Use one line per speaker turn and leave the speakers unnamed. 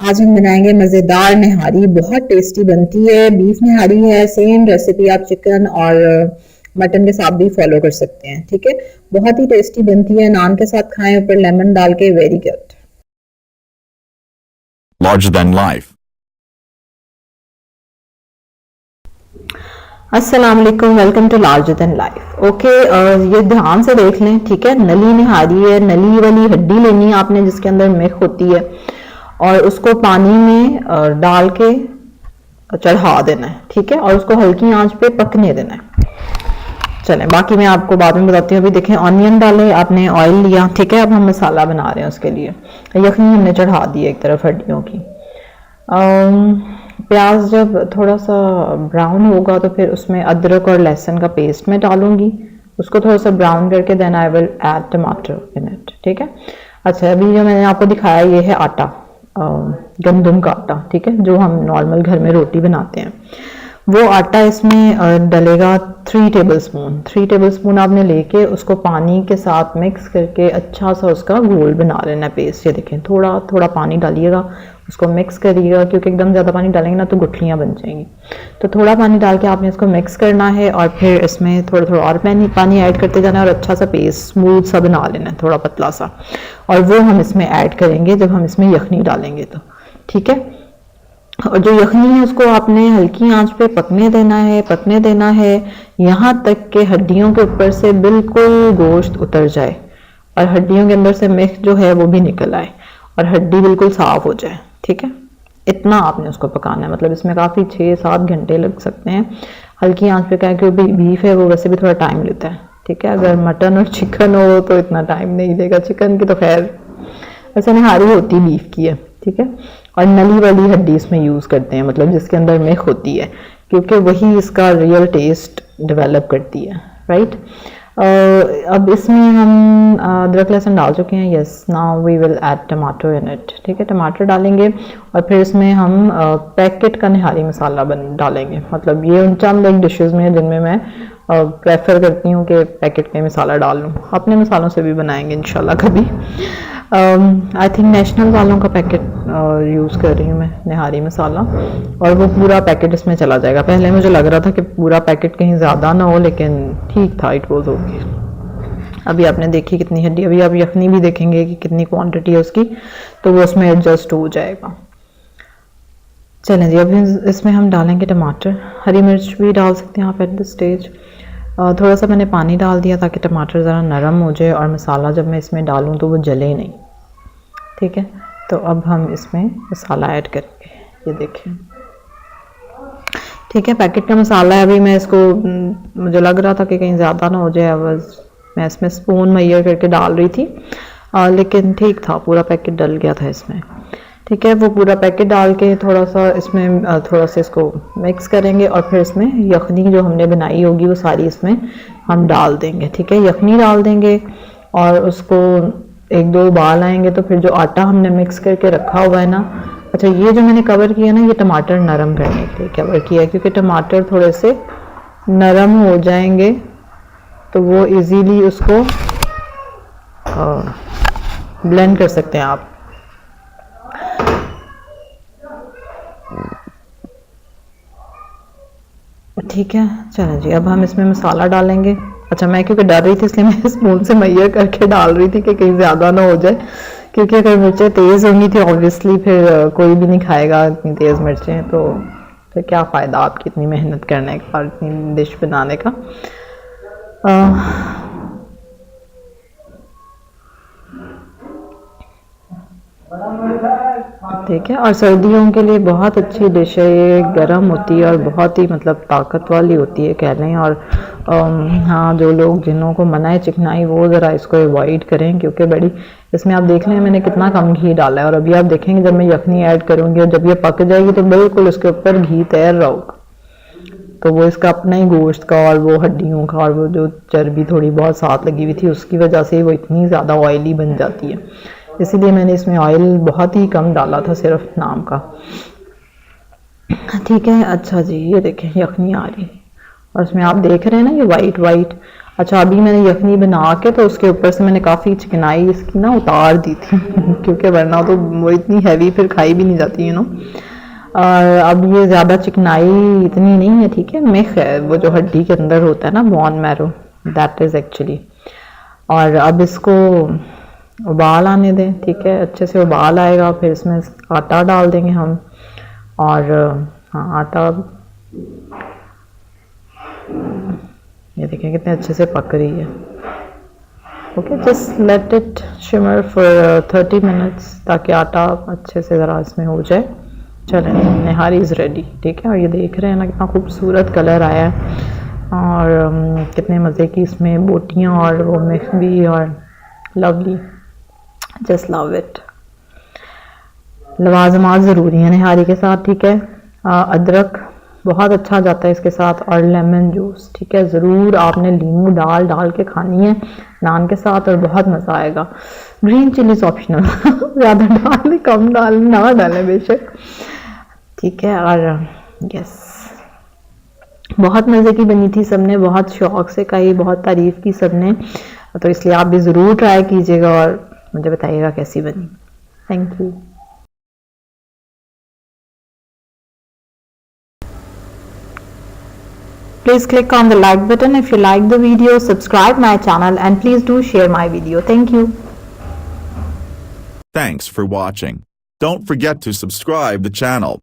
आज हम बनाएंगे मज़ेदार निहारी। बहुत टेस्टी बनती है, बीफ निहारी है। सेम रेसिपी आप चिकन और मटन के साथ भी फॉलो कर सकते हैं। ठीक है, बहुत ही टेस्टी बनती है। नान के साथ खाएं, ऊपर लेमन डाल के। Very good.
Larger than life.
अस्सलाम वालेकुम, welcome to larger than life. Okay, ये ध्यान से देख लें। ठीक है, नली निहारी है। नली वाली हड्डी लेनी है आपने जिसके अंदर मिख होती है, और उसको पानी में डाल के चढ़ा देना है। ठीक है, और उसको हल्की आंच पे पकने देना है। चलें, बाकी मैं आपको बाद में बताती हूँ। अभी देखें, ऑनियन डाले आपने, ऑयल लिया। ठीक है, अब हम मसाला बना रहे हैं उसके लिए। यखनी हमने चढ़ा दी है एक तरफ हड्डियों की। प्याज जब थोड़ा सा ब्राउन होगा तो फिर उसमें अदरक और लहसुन का पेस्ट मैं डालूंगी। उसको थोड़ा सा ब्राउन करके देन आई विल ऐड टमाटर इन इट। ठीक है, अच्छा, अभी जो मैंने आपको दिखाया ये है आटा, गंदम का आटा। ठीक है, जो हम नॉर्मल घर में रोटी बनाते हैं, वो आटा इसमें डलेगा 3 टेबलस्पून। 3 टेबलस्पून आपने लेके उसको पानी के साथ मिक्स करके अच्छा सा उसका घोल बना लेना पेस्ट। ये देखें, थोड़ा थोड़ा पानी डालिएगा, उसको मिक्स करिएगा, क्योंकि एकदम ज़्यादा पानी डालेंगे ना तो गुठलियाँ बन जाएंगी। तो थोड़ा पानी डाल के आपने इसको मिक्स करना है, और फिर इसमें थोड़ा थोड़ा और पानी ऐड करते जाना है, और अच्छा सा पेस्ट स्मूथ सा बना लेना है, थोड़ा पतला सा। और वो हम इसमें ऐड करेंगे जब हम इसमें यखनी डालेंगे तो। ठीक है, और जो यखनी है उसको आपने हल्की आंच पे पकने देना है यहाँ तक कि हड्डियों के ऊपर से बिल्कुल गोश्त उतर जाए, और हड्डियों के अंदर से मिख जो है वो भी निकल आए, और हड्डी बिल्कुल साफ हो जाए। ठीक है, इतना आपने उसको पकाना है। मतलब इसमें काफ़ी 6-7 घंटे लग सकते हैं हल्की आंच पे। क्या है कि बीफ है वो वैसे भी थोड़ा टाइम लेता है। ठीक है, अगर मटन और चिकन हो तो इतना टाइम नहीं लेगा। चिकन की तो खैर वैसे निहारी होती बीफ की है। ठीक है, और नली वाली हड्डी इसमें यूज़ करते हैं, मतलब जिसके अंदर मिख होती है, क्योंकि वही इसका रियल टेस्ट डेवलप करती है। राइट, अब इसमें हम अदरक लहसुन डाल चुके हैं। Yes, now we will add tomato in it. ठीक है, टमाटर डालेंगे, और फिर इसमें हम पैकेट का निहारी मसाला डालेंगे। मतलब ये उन चंद एक डिशेस में जिनमें मैं प्रेफर करती हूँ कि पैकेट का मसाला डाल लूँ। अपने मसालों से भी बनाएंगे इंशाल्लाह कभी। आई थिंक नेशनल वालों का पैकेट यूज़ कर रही हूँ मैं, निहारी मसाला, और वो पूरा पैकेट इसमें चला जाएगा। पहले मुझे लग रहा था कि पूरा पैकेट कहीं ज़्यादा ना हो, लेकिन ठीक था, इट वॉज ओके। अभी आपने देखी कितनी हड्डी, अभी आप यखनी भी देखेंगे कि कितनी क्वांटिटी है उसकी, तो वो उसमें एडजस्ट हो जाएगा। चलें जी, अभी इसमें हम डालेंगे टमाटर। हरी मिर्च भी डाल सकते हैं आप एट दिस स्टेज। थोड़ा सा मैंने पानी डाल दिया ताकि टमाटर ज़रा नरम हो जाए, और मसाला जब मैं इसमें डालूँ तो वो जले नहीं। ठीक है, तो अब हम इसमें मसाला ऐड करेंगे। ये देखें, ठीक है, पैकेट का मसाला है। अभी मैं इसको, मुझे लग रहा था कि कहीं ज़्यादा ना हो जाए, मैं इसमें स्पून मैयर करके डाल रही थी, लेकिन ठीक था, पूरा पैकेट डल गया था इसमें। ठीक है, वो पूरा पैकेट डाल के थोड़ा सा इसमें थोड़ा सा इसको मिक्स करेंगे, और फिर इसमें यखनी जो हमने बनाई होगी वो सारी इसमें हम डाल देंगे। ठीक है, यखनी डाल देंगे, और उसको 1-2 उबाल आएंगे तो फिर जो आटा हमने मिक्स करके रखा हुआ है ना, अच्छा, ये जो मैंने कवर किया ना, ये टमाटर नरम करने के लिए कवर किया है, क्योंकि टमाटर थोड़े से नरम हो जाएंगे तो वो इजीली उसको ब्लेंड कर सकते हैं आप। ठीक है, चलो जी, अब हम इसमें मसाला डालेंगे। अच्छा, मैं क्योंकि डर रही थी इसलिए मैं स्पून से मैयर करके डाल रही थी कि कहीं ज़्यादा ना हो जाए, क्योंकि अगर मिर्चें तेज़ होंगी थी ऑब्वियसली फिर कोई भी नहीं खाएगा इतनी तेज़ मिर्चें, तो फिर क्या फ़ायदा आपकी इतनी मेहनत करने का और इतनी डिश बनाने का। ठीक है, और सर्दियों के लिए बहुत अच्छी डिश है ये। गर्म होती है और बहुत ही मतलब ताकत वाली होती है कह लें। और हाँ, जो लोग जिन्हों को मना है चिकनाई वो ज़रा इसको अवॉइड करें, क्योंकि बड़ी इसमें आप देख लें मैंने कितना कम घी डाला है। और अभी आप देखेंगे जब मैं यखनी ऐड करूँगी और जब ये पक जाएगी तो बिल्कुल उसके ऊपर घी तैर रहा होगा, तो वो इसका अपना ही गोश्त का और वो हड्डियों का और वो जो चर्बी थोड़ी बहुत साथ लगी हुई थी उसकी वजह से वो इतनी ज़्यादा ऑयली बन जाती है। इसीलिए मैंने इसमें ऑयल बहुत ही कम डाला था, सिर्फ नाम का। ठीक है, अच्छा जी, ये देखें यखनी आ रही और उसमें आप देख रहे हैं ना ये वाइट वाइट। अच्छा, अभी मैंने यखनी बना के तो उसके ऊपर से मैंने काफ़ी चिकनाई इसकी ना उतार दी थी क्योंकि वरना तो वो इतनी हैवी फिर खाई भी नहीं जाती, और अब ये ज़्यादा चिकनाई इतनी नहीं है, ठीक है, मिख है वो जो हड्डी के अंदर होता है ना, bone marrow, that is actually. और अब इसको उबाल आने दें, ठीक है, अच्छे से उबाल आएगा, फिर इसमें आटा डाल देंगे हम। और हाँ, आटा ये देखें कितने अच्छे से पक रही है। Okay, just let it shimmer for 30 minutes ताकि आटा अच्छे से ज़रा इसमें हो जाए। चलें, निहारी इज़ रेडी, ठीक है। और ये देख रहे हैं ना कितना खूबसूरत कलर आया है, और कितने मज़े की इसमें बोटियाँ और वो मिक्स भी, और लवली, जस्ट लव इट। लवाजमात ज़रूरी है निहारी के साथ, ठीक है। अदरक बहुत अच्छा जाता है इसके साथ, और लेमन जूस, ठीक है, ज़रूर आपने नींबू डाल के खानी है नान के साथ, और बहुत मज़ा आएगा। ग्रीन चिलीज ऑप्शनल ज़्यादा डालें कम डालें ना डालें बेशक, ठीक है। और यस, बहुत मज़े की बनी थी, सबने बहुत शौक से खाई, बहुत तारीफ़ की सबने, तो इसलिए आप भी ज़रूर ट्राई कीजिएगा और मुझे बताइएगा कैसी बनी। Thank you. Please click on the like button if you like the video, subscribe my channel, and please do share my video. Thank you.
Thanks for watching. Don't forget to subscribe the channel.